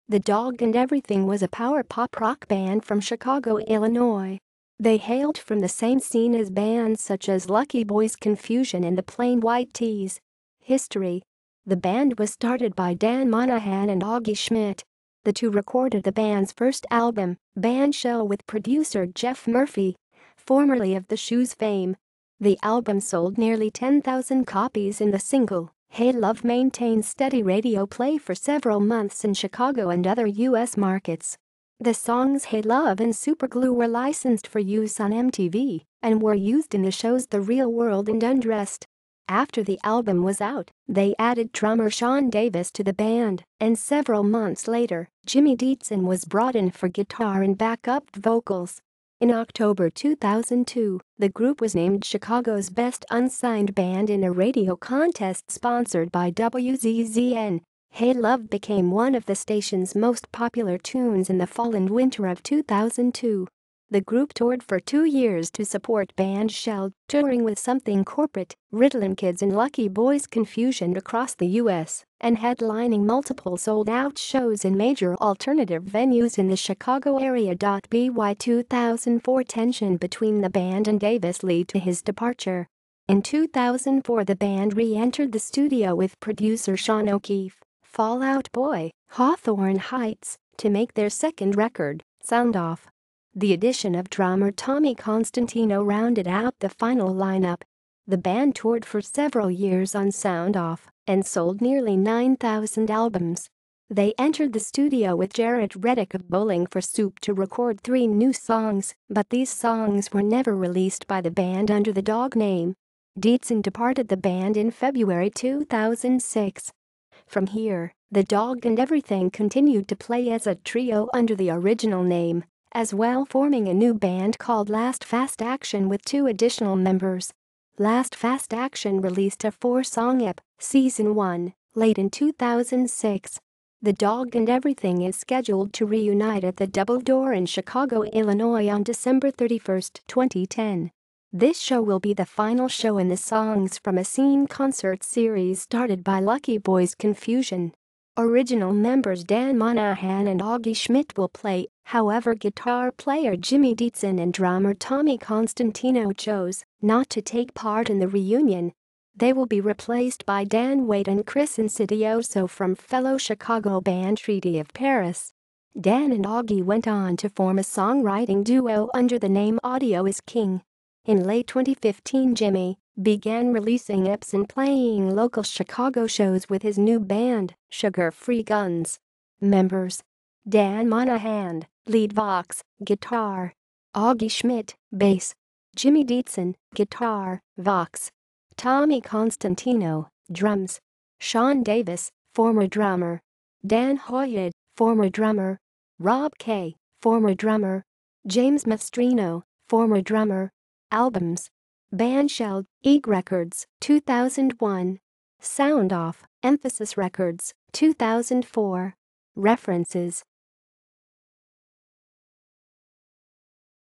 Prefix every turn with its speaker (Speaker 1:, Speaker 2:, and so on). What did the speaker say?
Speaker 1: The Dog and Everything was a power pop rock band from Chicago, Illinois. They hailed from the same scene as bands such as Lucky Boys Confusion and the Plain White T's. History. The band was started by Dan Monahan and Augie Schmidt. The two recorded the band's first album, Bandshell, with producer Jeff Murphy, formerly of The Shoes fame. The album sold nearly 10,000 copies and the single, Hey Love, maintained steady radio play for several months in Chicago and other U.S. markets. The songs Hey Love and Superglue were licensed for use on MTV and were used in the shows The Real World and Undressed. After the album was out, they added drummer Sean Davis to the band, and several months later, Jimmy Dietzen was brought in for guitar and backup vocals. In October 2002, the group was named Chicago's Best Unsigned Band in a radio contest sponsored by WZZN. Hey Love became one of the station's most popular tunes in the fall and winter of 2002. The group toured for 2 years to support Bandshell, touring with Something Corporate, Ritalin Kids and Lucky Boys Confusion across the U.S., and headlining multiple sold-out shows in major alternative venues in the Chicago area. By 2004, tension between the band and Davis led to his departure. In 2004, the band re-entered the studio with producer Sean O'Keefe, Fall Out Boy, Hawthorne Heights, to make their second record, Sound Off. The addition of drummer Tommy Constantino rounded out the final lineup. The band toured for several years on Sound Off and sold nearly 9,000 albums. They entered the studio with Jarrett Reddick of Bowling for Soup to record 3 new songs, but these songs were never released by the band under the Dog name. Dietzen departed the band in February 2006. From here, the Dog and Everything continued to play as a trio under the original name, as well forming a new band called Last Fast Action with 2 additional members. Last Fast Action released a 4-song EP, Season 1, late in 2006. The Dog and Everything is scheduled to reunite at the Double Door in Chicago, Illinois on December 31, 2010. This show will be the final show in the Songs from a Scene concert series started by Lucky Boys Confusion. Original members Dan Monahan and Augie Schmidt will play, however guitar player Jimmy Dietzen and drummer Tommy Constantino chose not to take part in the reunion. They will be replaced by Dan Wade and Chris Insidioso from fellow Chicago band Treaty of Paris. Dan and Augie went on to form a songwriting duo under the name Audio is King. In late 2015, Jimmy began releasing EPs and playing local Chicago shows with his new band, Sugar Free Guns. Members: Dan Monahan, lead vox, guitar; Augie Schmidt, bass; Jimmy Dietzen, guitar, vox; Tommy Constantino, drums; Sean Davis, former drummer; Dan Hoyt, former drummer; Rob Kay, former drummer; James Mastrino, former drummer. Albums: Bandshell, Eeg Records, 2001. Sound Off, Emphasis Records, 2004. References: